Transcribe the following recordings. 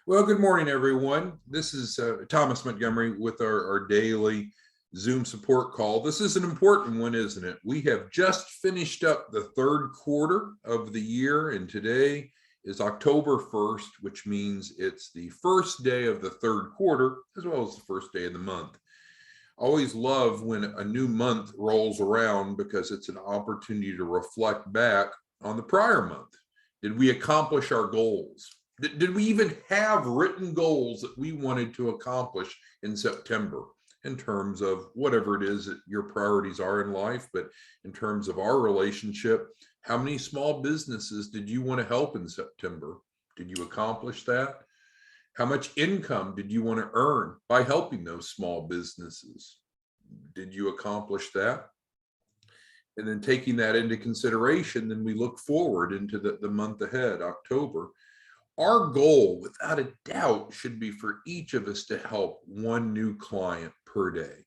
Well, good morning, everyone. This is Thomas Montgomery with our daily Zoom support call. This is an important one, isn't it? We have just finished up the third quarter of the year, and today is October 1st, which means it's the first day of the third quarter, as well as the first day of the month. Always love when a new month rolls around because it's an opportunity to reflect back on the prior month. Did we accomplish our goals? Did we even have written goals that we wanted to accomplish in September in terms of whatever it is that your priorities are in life? But in terms of our relationship, how many small businesses did you want to help in September? Did you accomplish that? How much income did you want to earn by helping those small businesses? Did you accomplish that? And then taking that into consideration, then we look forward into the month ahead, October. Our goal, without a doubt, should be for each of us to help one new client per day.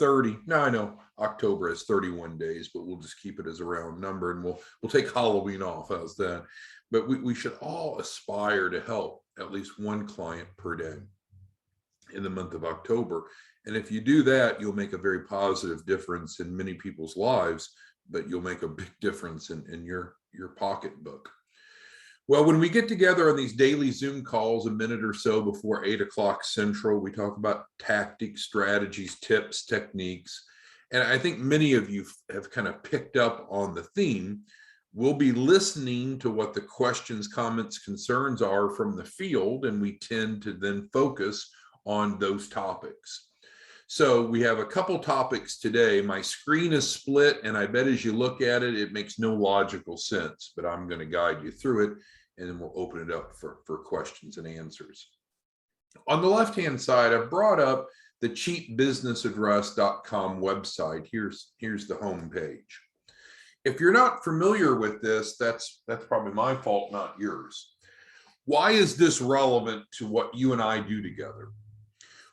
30. Now I know October has 31 days, but we'll just keep it as a round number, and we'll take Halloween off. How's that? But we should all aspire to help at least one client per day in the month of October. And if you do that, you'll make a very positive difference in many people's lives, but you'll make a big difference in your pocketbook. Well, when we get together on these daily Zoom calls a minute or so before 8 o'clock Central, we talk about tactics, strategies, tips, techniques. And I think many of you have kind of picked up on the theme. We'll be listening to what the questions, comments, concerns are from the field, and we tend to then focus on those topics. So we have a couple topics today. My screen is split, and I bet as you look at it, it makes no logical sense, but I'm going to guide you through it, and then we'll open it up for questions and answers. On the left-hand side, I've brought up the cheapbusinessaddress.com website. Here's the home page. If you're not familiar with this, that's probably my fault, not yours. Why is this relevant to what you and I do together?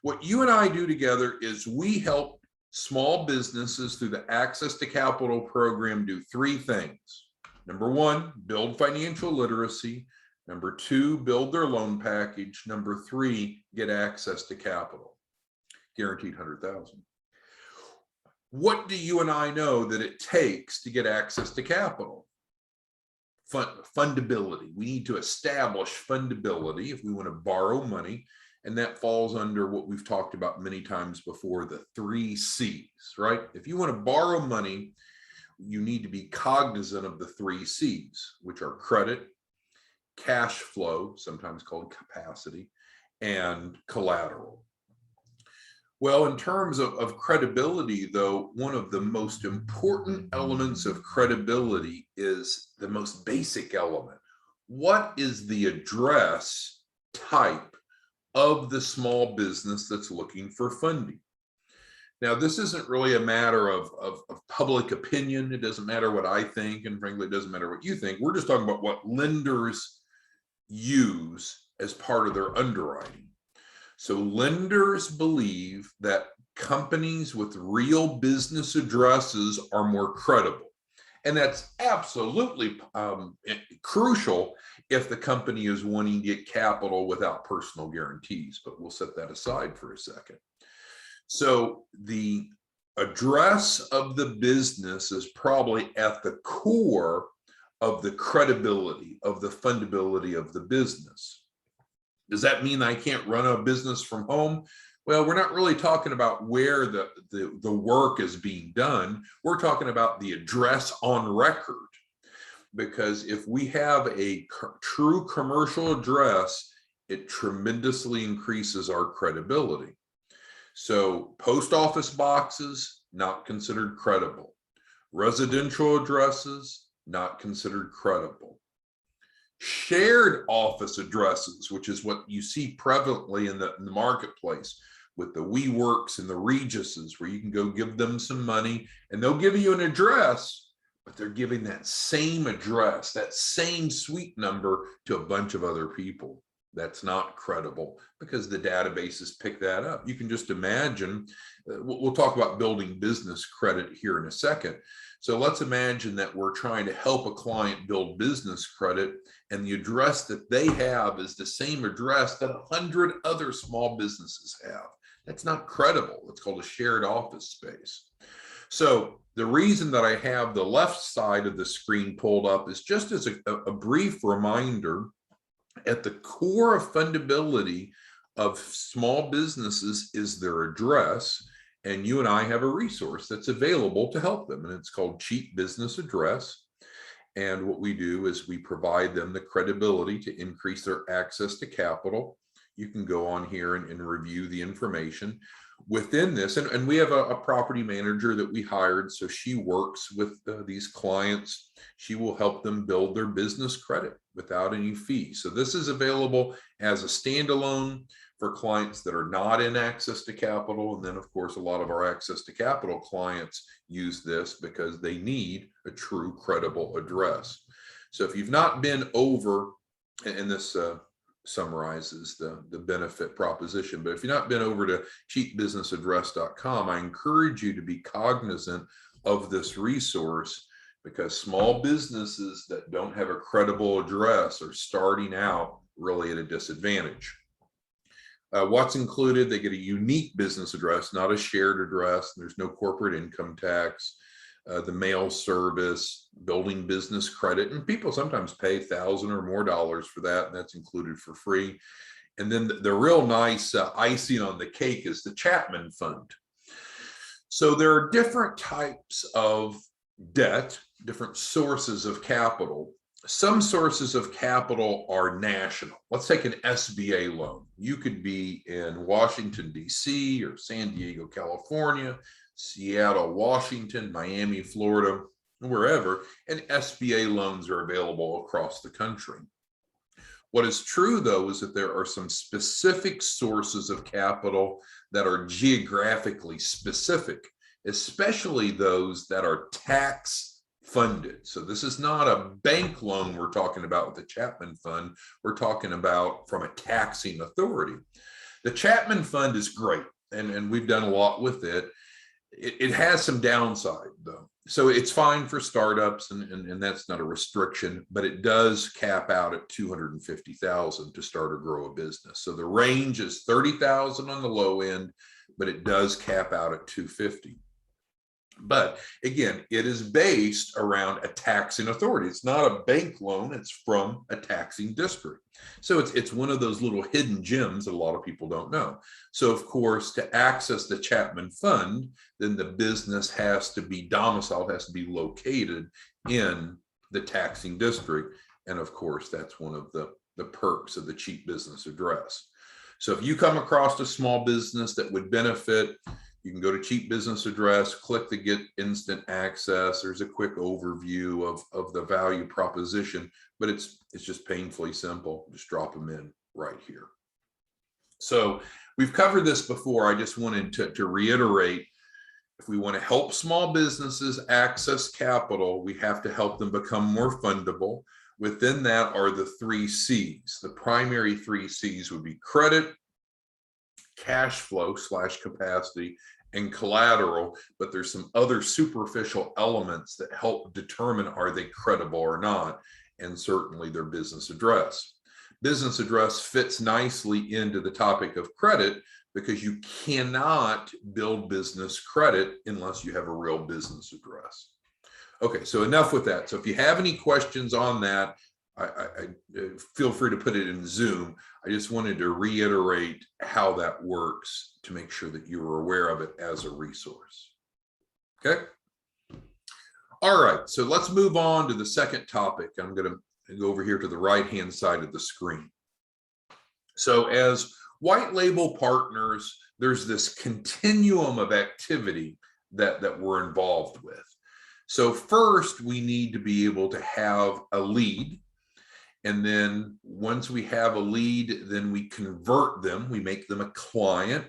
What you and I do together is we help small businesses through the Access to Capital program do three things. Number one, build financial literacy. Number two, build their loan package. Number three, get access to capital. Guaranteed 100,000. What do you and I know that it takes to get access to capital? Fundability. We need to establish fundability if we want to borrow money. And that falls under what we've talked about many times before, the 3 C's, right? If you want to borrow money, you need to be cognizant of the 3 C's, which are credit, cash flow, sometimes called capacity, and collateral. Well, in terms of credibility, though, one of the most important elements of credibility is the most basic element. What is the address type of the small business that's looking for funding? Now, this isn't really a matter of public opinion. It doesn't matter what I think, and frankly, it doesn't matter what you think. We're just talking about what lenders use as part of their underwriting. So lenders believe that companies with real business addresses are more credible. And that's absolutely crucial if the company is wanting to get capital without personal guarantees, but we'll set that aside for a second. So the address of the business is probably at the core of the credibility, of the fundability of the business. Does that mean I can't run a business from home? Well, we're not really talking about where the work is being done. We're talking about the address on record. Because if we have a true commercial address, it tremendously increases our credibility. So post office boxes, not considered credible. Residential addresses, not considered credible. Shared office addresses, which is what you see prevalently in the marketplace with the WeWorks and the Reguses, where you can go give them some money and they'll give you an address, but they're giving that same address, that same suite number to a bunch of other people. That's not credible because the databases pick that up. You can just imagine, we'll talk about building business credit here in a second. So let's imagine that we're trying to help a client build business credit, and the address that they have is the same address that 100 other small businesses have. That's not credible. It's called a shared office space. So the reason that I have the left side of the screen pulled up is just as a brief reminder. At the core of fundability of small businesses is their address, and you and I have a resource that's available to help them, and it's called Cheap Business Address. And what we do is we provide them the credibility to increase their access to capital. You can go on here and review the information within this, and we have a property manager that we hired, so she works with these clients. She will help them build their business credit without any fee. So this is available as a standalone for clients that are not in access to capital. And then of course, a lot of our access to capital clients use this because they need a true credible address. So if you've not been over, and this summarizes the benefit proposition, but if you've not been over to cheapbusinessaddress.com, I encourage you to be cognizant of this resource, because small businesses that don't have a credible address are starting out really at a disadvantage. What's included? They get a unique business address, not a shared address. There's no corporate income tax, the mail service, building business credit, and people sometimes pay $1,000 or more for that, and that's included for free. And then the real nice icing on the cake is the Chapman Fund. So there are different types of debt, different sources of capital. Some sources of capital are national. Let's take an SBA loan. You could be in Washington, D.C., or San Diego, California, Seattle, Washington, Miami, Florida, wherever, and SBA loans are available across the country. What is true, though, is that there are some specific sources of capital that are geographically specific, especially those that are tax funded. So this is not a bank loan we're talking about with the Chapman Fund. We're talking about from a taxing authority. The Chapman Fund is great, and we've done a lot with it. It has some downside, though. So it's fine for startups, and that's not a restriction, but it does cap out at $250,000 to start or grow a business. So the range is $30,000 on the low end, but it does cap out at $250,000. But again, it is based around a taxing authority. It's not a bank loan, it's from a taxing district. So it's one of those little hidden gems that a lot of people don't know. So of course, to access the Chapman Fund, then the business has to be domiciled, has to be located in the taxing district. And of course, that's one of the perks of the Cheap Business Address. So if you come across a small business that would benefit, you can go to Cheap Business Address, click the Get Instant Access. There's a quick overview of the value proposition, but it's just painfully simple. Just drop them in right here. So we've covered this before. I just wanted to reiterate, if we want to help small businesses access capital, we have to help them become more fundable. Within that are the 3 C's. The primary 3 C's would be credit, cash flow / capacity, and collateral, but there's some other superficial elements that help determine are they credible or not, and certainly their business address. Business address fits nicely into the topic of credit because you cannot build business credit unless you have a real business address. Okay, so enough with that. So if you have any questions on that, I feel free to put it in Zoom. I just wanted to reiterate how that works to make sure that you are aware of it as a resource. Okay. All right, so let's move on to the second topic. I'm going to go over here to the right-hand side of the screen. So as white label partners, there's this continuum of activity that we're involved with. So first, we need to be able to have a lead. And then once we have a lead, then we convert them, we make them a client,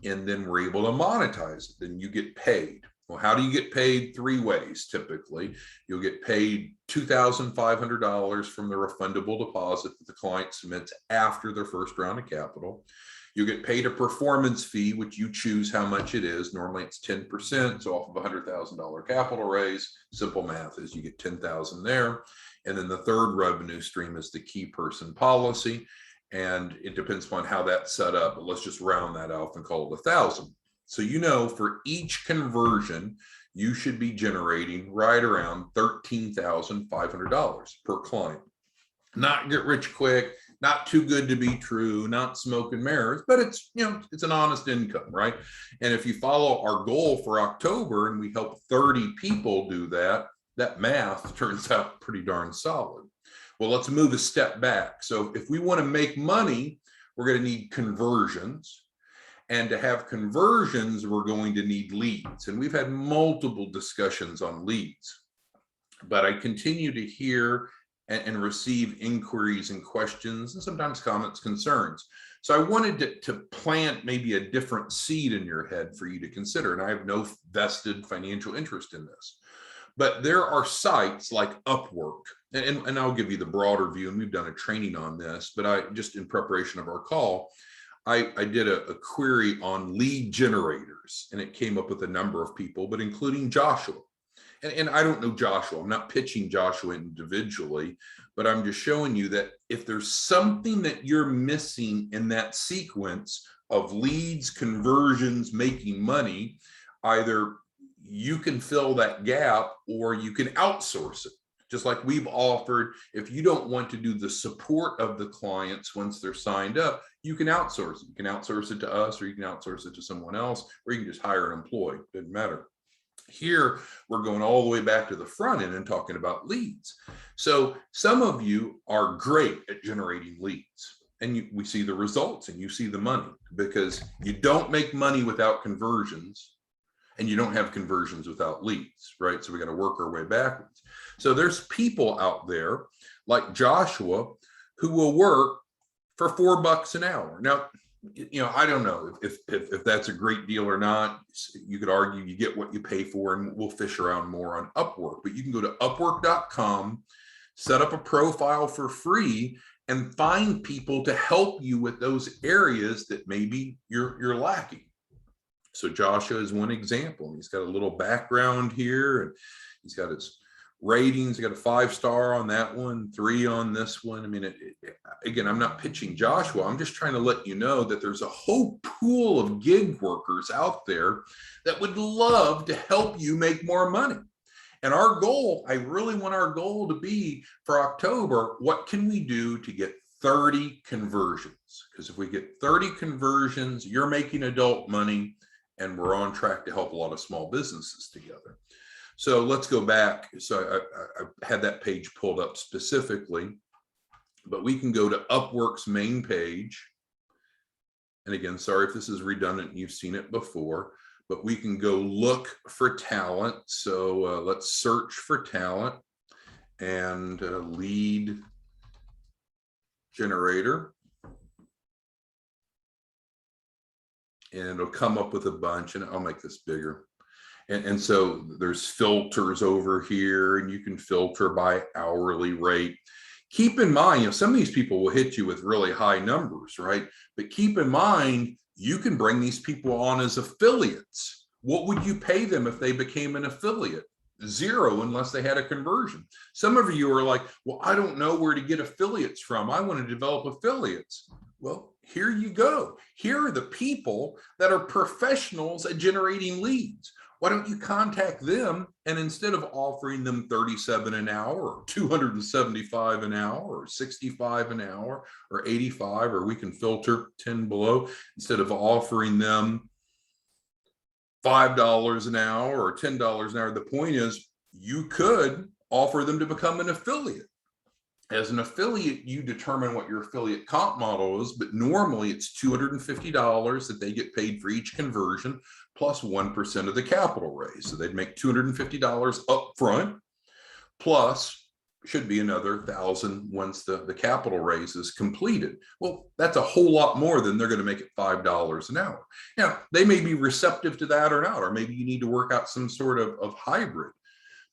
and then we're able to monetize it. Then you get paid. Well, how do you get paid? 3 ways typically. You'll get paid $2,500 from the refundable deposit that the client submits after their first round of capital. You'll get paid a performance fee, which you choose how much it is. Normally it's 10%. So off of a $100,000 capital raise, simple math is you get 10,000 there. And then the third revenue stream is the key person policy. And it depends upon how that's set up, but let's just round that off and call it 1,000. So, for each conversion, you should be generating right around $13,500 per client. Not get rich quick, not too good to be true, not smoke and mirrors, but it's, it's an honest income, right? And if you follow our goal for October and we help 30 people do that, that math turns out pretty darn solid. Well, let's move a step back. So if we want to make money, we're going to need conversions. And to have conversions, we're going to need leads. And we've had multiple discussions on leads. But I continue to hear and receive inquiries and questions and sometimes comments, concerns. So I wanted to plant maybe a different seed in your head for you to consider. And I have no vested financial interest in this. But there are sites like Upwork, and I'll give you the broader view, and we've done a training on this, but I just in preparation of our call, I did a query on lead generators, and it came up with a number of people, but including Joshua. And I don't know Joshua. I'm not pitching Joshua individually, but I'm just showing you that if there's something that you're missing in that sequence of leads, conversions, making money, either you can fill that gap or you can outsource it. Just like we've offered, if you don't want to do the support of the clients once they're signed up, you can outsource it. You can outsource it to us, or you can outsource it to someone else, or you can just hire an employee. Doesn't matter. Here, we're going all the way back to the front end and talking about leads. So some of you are great at generating leads, and we see the results and you see the money, because you don't make money without conversions. And you don't have conversions without leads, right? So we got to work our way backwards. So there's people out there like Joshua who will work for $4 an hour. Now, I don't know if that's a great deal or not. You could argue you get what you pay for, and we'll fish around more on Upwork. But you can go to upwork.com, set up a profile for free, and find people to help you with those areas that maybe you're lacking. So Joshua is one example. He's got a little background here, and he's got his ratings. He got a 5-star on that one, 3 on this one. I mean, again, I'm not pitching Joshua. I'm just trying to let you know that there's a whole pool of gig workers out there that would love to help you make more money. And our goal, I really want our goal to be for October, what can we do to get 30 conversions? Because if we get 30 conversions, you're making adult money, and we're on track to help a lot of small businesses together. So let's go back. So I had that page pulled up specifically, but we can go to Upwork's main page. And again, sorry if this is redundant, you've seen it before, but we can go look for talent. So let's search for talent and lead generator. And it'll come up with a bunch, and I'll make this bigger. And so there's filters over here, and you can filter by hourly rate. Keep in mind, some of these people will hit you with really high numbers, right? But keep in mind, you can bring these people on as affiliates. What would you pay them if they became an affiliate? 0, unless they had a conversion. Some of you are like, well, I don't know where to get affiliates from. I want to develop affiliates. Well, here you go. Here are the people that are professionals at generating leads. Why don't you contact them, and instead of offering them $37 an hour or $275 an hour or $65 an hour or $85, or we can filter 10 below, instead of offering them $5 an hour or $10 an hour, the point is you could offer them to become an affiliate. As an affiliate, you determine what your affiliate comp model is, but normally it's $250 that they get paid for each conversion, plus 1% of the capital raise. So they'd make $250 up front, plus should be another 1,000 once the capital raise is completed. Well, that's a whole lot more than they're going to make it $5 an hour. Now, they may be receptive to that or not, or maybe you need to work out some sort of hybrid.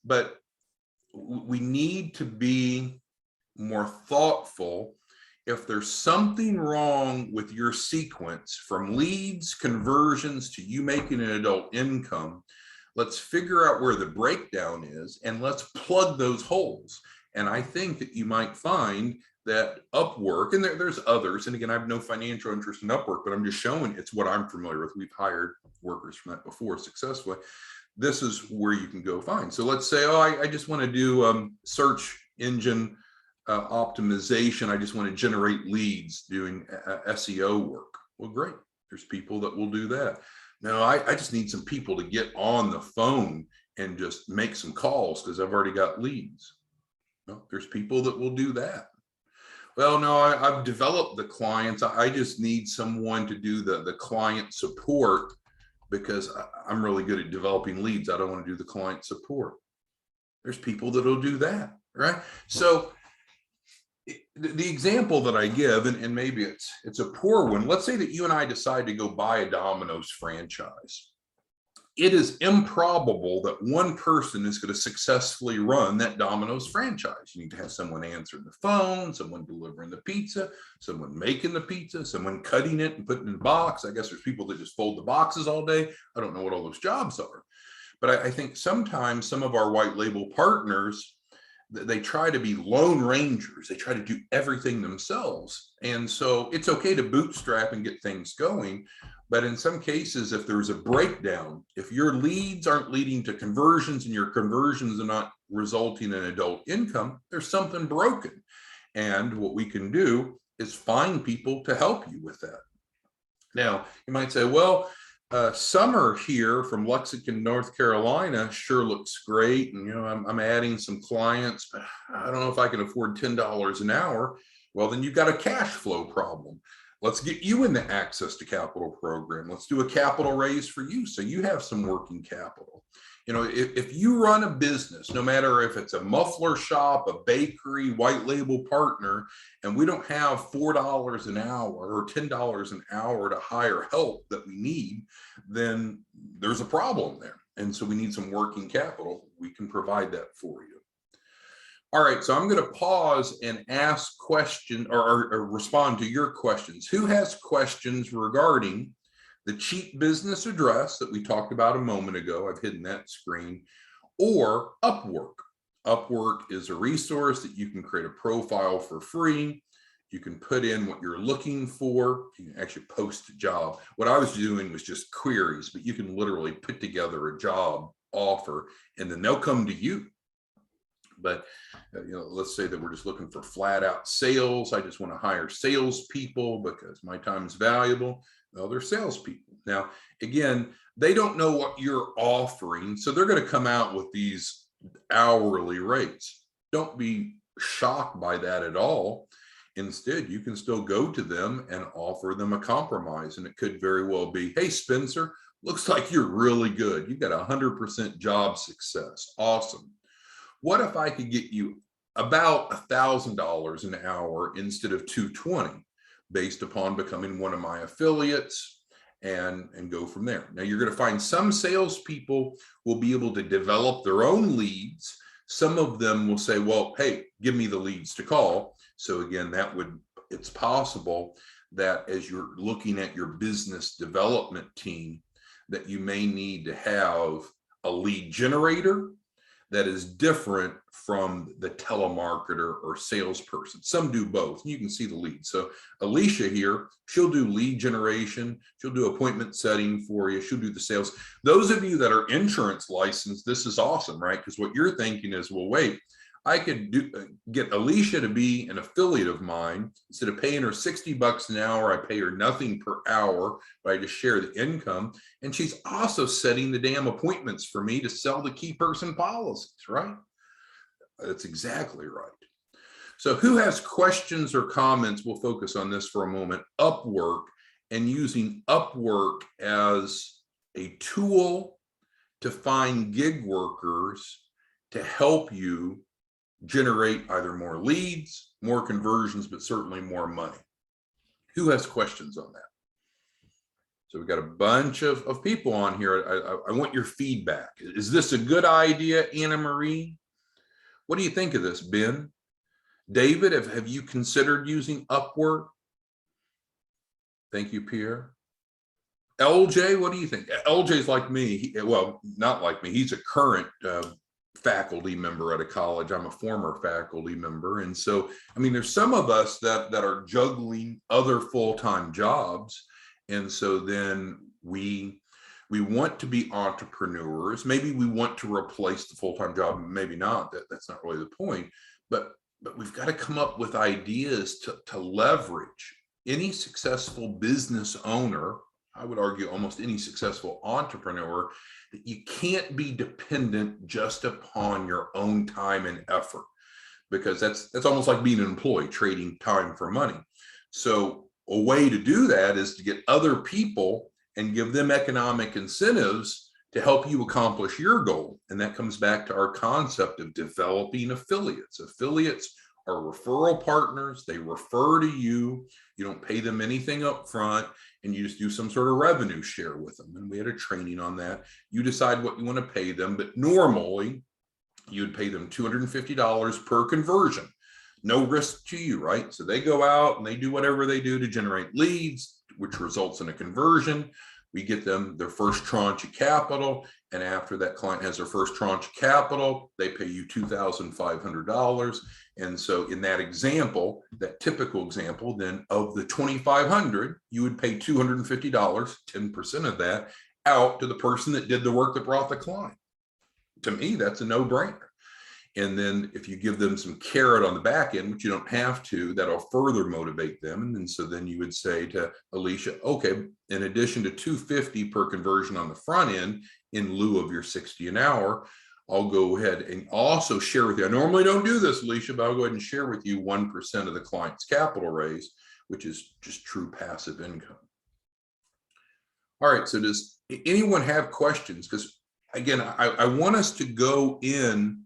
But we need to be more thoughtful. If there's something wrong with your sequence from leads, conversions to you making an adult income, let's figure out where the breakdown is and let's plug those holes. And I think that you might find that Upwork, and there's others, and again, I have no financial interest in Upwork, but I'm just showing it's what I'm familiar with. We've hired workers from that before successfully. This is where you can go find. So let's say, oh, I just want to do search engine optimization. I just want to generate leads doing SEO work. Well, great. There's people that will do that. No, I just need some people to get on the phone and just make some calls because I've already got leads. Well, there's people that will do that. Well, no, I've developed the clients. I just need someone to do the client support because I'm really good at developing leads. I don't want to do the client support. There's people that will do that, right? So the example that I give, and maybe it's a poor one. Let's say that you and I decide to go buy a Domino's franchise. It is improbable that one person is going to successfully run that Domino's franchise. You need to have someone answering the phone, someone delivering the pizza, someone making the pizza, someone cutting it and putting it in a box. I guess there's people that just fold the boxes all day. I don't know what all those jobs are. But I think sometimes some of our white label partners, they try to be lone rangers. They try to do everything themselves. And so it's okay to bootstrap and get things going. But in some cases, if there's a breakdown, if your leads aren't leading to conversions and your conversions are not resulting in adult income, there's something broken. And what we can do is find people to help you with that. Now, you might say, well, Summer here from Lexington, North Carolina sure looks great. And, I'm adding some clients, but I don't know if I can afford $10 an hour. Well, then you've got a cash flow problem. Let's get you in the access to capital program. Let's do a capital raise for you so you have some working capital. If you run a business, no matter if it's a muffler shop, a bakery, white label partner, and we don't have $4 an hour or $10 an hour to hire help that we need, then there's a problem there. And so we need some working capital. We can provide that for you. All right, so I'm going to pause and ask questions or respond to your questions. Who has questions regarding the cheap business address that we talked about a moment ago? I've hidden that screen. Or Upwork. Upwork is a resource that you can create a profile for free. You can put in what you're looking for. You can actually post a job. What I was doing was just queries, but you can literally put together a job offer and then they'll come to you. But let's say that we're just looking for flat out sales. I just want to hire salespeople because my time is valuable. Well, they're salespeople. Now, again, they don't know what you're offering, so they're going to come out with these hourly rates. Don't be shocked by that at all. Instead, you can still go to them and offer them a compromise. And it could very well be, hey, Spencer, looks like you're really good. You've got 100% job success. Awesome. What if I could get you about $1,000 an hour instead of $220 based upon becoming one of my affiliates and go from there? Now, you're going to find some salespeople will be able to develop their own leads. Some of them will say, well, hey, give me the leads to call. So again, it's possible that as you're looking at your business development team, that you may need to have a lead generator that is different from the telemarketer or salesperson. Some do both. You can see the lead. So Alicia here, she'll do lead generation. She'll do appointment setting for you. She'll do the sales. Those of you that are insurance licensed, this is awesome, right? Because what you're thinking is, well, wait, I could get Alicia to be an affiliate of mine. Instead of paying her $60 an hour, I pay her nothing per hour, but I just share the income. And she's also setting the damn appointments for me to sell the key person policies, right? That's exactly right. So who has questions or comments? We'll focus on this for a moment. Upwork, and using Upwork as a tool to find gig workers to help you generate either more leads, more conversions, but certainly more money. Who has questions on that? So we've got a bunch of people on here. I want your feedback. Is this a good idea, Anna Marie? What do you think of this, Ben? David, have you considered using Upwork? Thank you, Pierre. LJ, what do you think? LJ's like me. Well, not like me. He's a current faculty member at a college. I'm a former faculty member. And so, I mean, there's some of us that are juggling other full-time jobs. And so then we want to be entrepreneurs. Maybe we want to replace the full-time job. Maybe not. That's not really the point. But we've got to come up with ideas to leverage. Any successful business owner, I would argue almost any successful entrepreneur, that you can't be dependent just upon your own time and effort, because that's almost like being an employee, trading time for money. So a way to do that is to get other people and give them economic incentives to help you accomplish your goal. And that comes back to our concept of developing affiliates. Affiliates are referral partners. They refer to you. You don't pay them anything up front, and you just do some sort of revenue share with them. And we had a training on that. You decide what you want to pay them, but normally you'd pay them $250 per conversion. No risk to you, right? So they go out and they do whatever they do to generate leads, which results in a conversion. We get them their first tranche of capital. And after that client has their first tranche of capital, they pay you $2,500. And so in that example, that typical example, then of the $2,500, you would pay $250, 10% of that out to the person that did the work that brought the client. To me, that's a no-brainer. And then if you give them some carrot on the back end, which you don't have to, that'll further motivate them. And so then you would say to Alicia, okay, in addition to $250 per conversion on the front end, in lieu of your $60 an hour, I'll go ahead and also share with you. I normally don't do this, Alicia, but I'll go ahead and share with you 1% of the client's capital raise, which is just true passive income. All right, so does anyone have questions? Because again, I want us to go in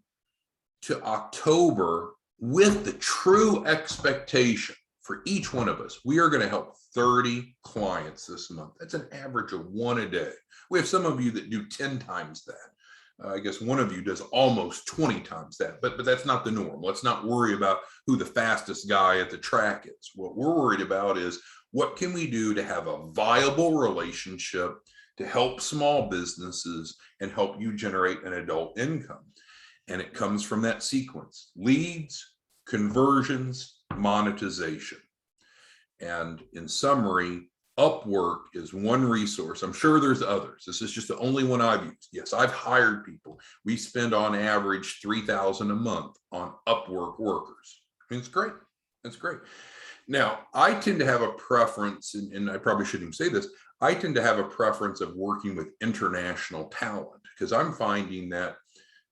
to October with the true expectation for each one of us. We are going to help 30 clients this month. That's an average of one a day. We have some of you that do 10 times that. I guess one of you does almost 20 times that, but that's not the norm. Let's not worry about who the fastest guy at the track is. What we're worried about is what can we do to have a viable relationship to help small businesses and help you generate an adult income. And it comes from that sequence: leads, conversions, monetization. And in summary, Upwork is one resource. I'm sure there's others. This is just the only one I've used. Yes, I've hired people. We spend on average $3,000 a month on Upwork workers. I mean, it's great. It's great. Now, I tend to have a preference, and I probably shouldn't even say this, I tend to have a preference of working with international talent, because I'm finding that,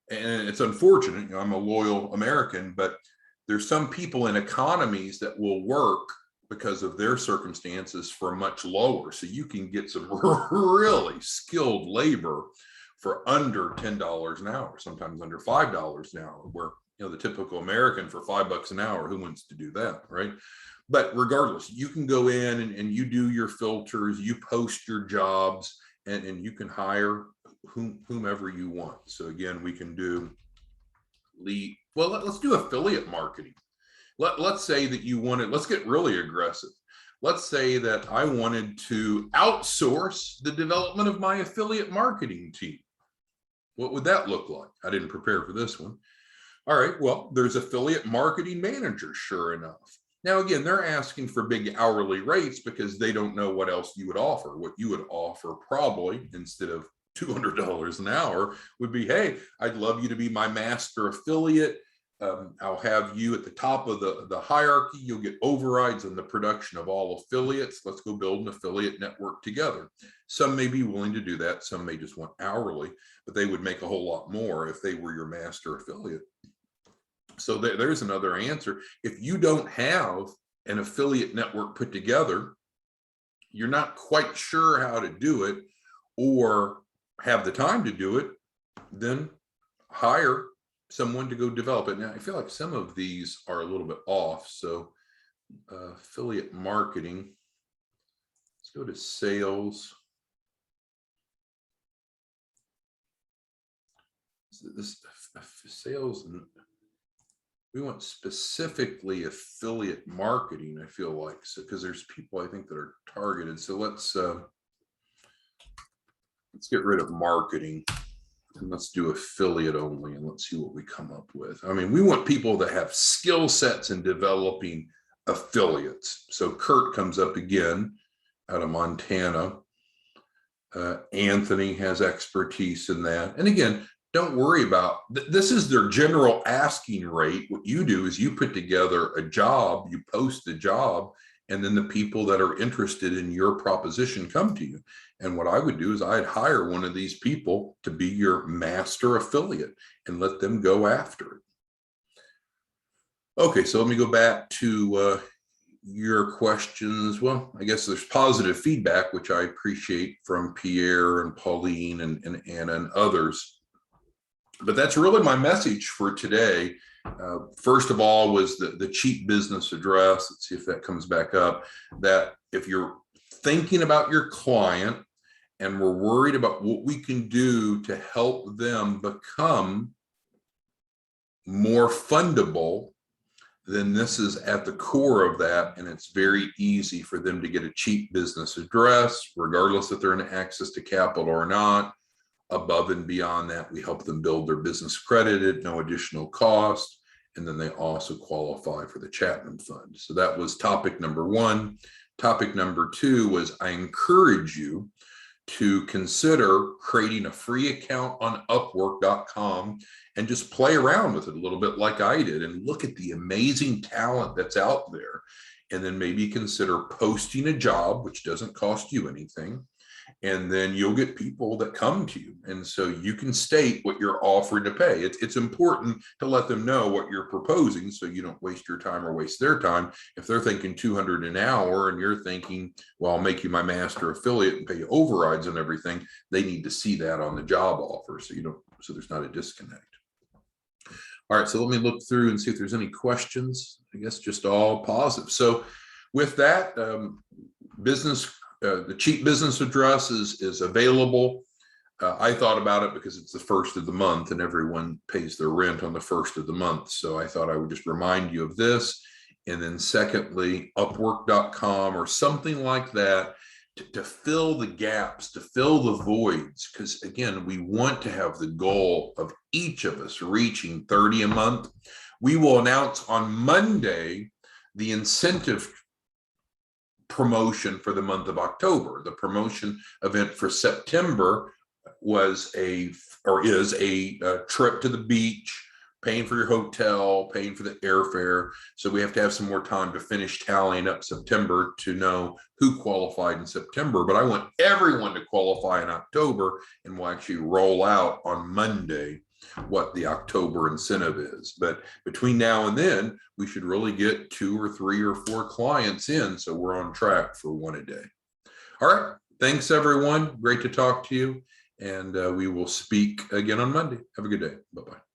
and it's unfortunate, I'm a loyal American, but there's some people in economies that will work because of their circumstances for much lower. So you can get some really skilled labor for under $10 an hour, sometimes under $5 an hour, where the typical American for $5 an hour, who wants to do that, right? But regardless, you can go in and you do your filters, you post your jobs, and you can hire whomever you want. So again, we can do let's do affiliate marketing. Let's say that you wanted, let's get really aggressive. Let's say that I wanted to outsource the development of my affiliate marketing team. What would that look like? I didn't prepare for this one. All right, well, there's affiliate marketing managers, sure enough. Now, again, they're asking for big hourly rates because they don't know what else you would offer. What you would offer probably, instead of $200 an hour, would be, hey, I'd love you to be my master affiliate. I'll have you at the top of the hierarchy. You'll get overrides on the production of all affiliates. Let's go build an affiliate network together. Some may be willing to do that. Some may just want hourly, but they would make a whole lot more if they were your master affiliate. So there's another answer. If you don't have an affiliate network put together, you're not quite sure how to do it or have the time to do it, then hire someone to go develop it. Now, I feel like some of these are a little bit off. So affiliate marketing, let's go to sales. This sales, we want specifically affiliate marketing, I feel like, so because there's people I think that are targeted. So let's get rid of marketing and let's do affiliate only, and let's see what we come up with. I mean, we want people that have skill sets in developing affiliates. So Kurt comes up again out of Montana. Anthony has expertise in that. And again, don't worry about, this is their general asking rate. What you do is you put together a job, you post a job, and then the people that are interested in your proposition come to you. And what I would do is I'd hire one of these people to be your master affiliate and let them go after it. Okay, so let me go back to your questions. Well, I guess there's positive feedback, which I appreciate from Pierre and Pauline and Anna and others. But that's really my message for today. First of all was the cheap business address. Let's see if that comes back up. That if you're thinking about your client and we're worried about what we can do to help them become more fundable, then this is at the core of that. And it's very easy for them to get a cheap business address, regardless if they're in access to capital or not. Above and beyond that, we help them build their business credit at no additional cost. And then they also qualify for the Chapman Fund. So that was topic number one. Topic number two was I encourage you to consider creating a free account on Upwork.com and just play around with it a little bit like I did and look at the amazing talent that's out there. And then maybe consider posting a job, which doesn't cost you anything. And then you'll get people that come to you. And so you can state what you're offering to pay. It's important to let them know what you're proposing so you don't waste your time or waste their time. If they're thinking $200 an hour and you're thinking, well, I'll make you my master affiliate and pay you overrides and everything, they need to see that on the job offer so there's not a disconnect. All right, so let me look through and see if there's any questions. I guess just all positive. So with that, the cheap business address is available. I thought about it because it's the first of the month and everyone pays their rent on the first of the month. So I thought I would just remind you of this. And then secondly, Upwork.com or something like that to fill the gaps, to fill the voids. Because again, we want to have the goal of each of us reaching 30 a month. We will announce on Monday the incentive promotion for the month of October. The promotion event for September is a trip to the beach, paying for your hotel, paying for the airfare. So we have to have some more time to finish tallying up September to know who qualified in September. But I want everyone to qualify in October, and we'll actually roll out on Monday what the October incentive is. But between now and then, we should really get 2 or 3 or 4 clients in. So we're on track for 1 a day. All right. Thanks, everyone. Great to talk to you. And we will speak again on Monday. Have a good day. Bye-bye.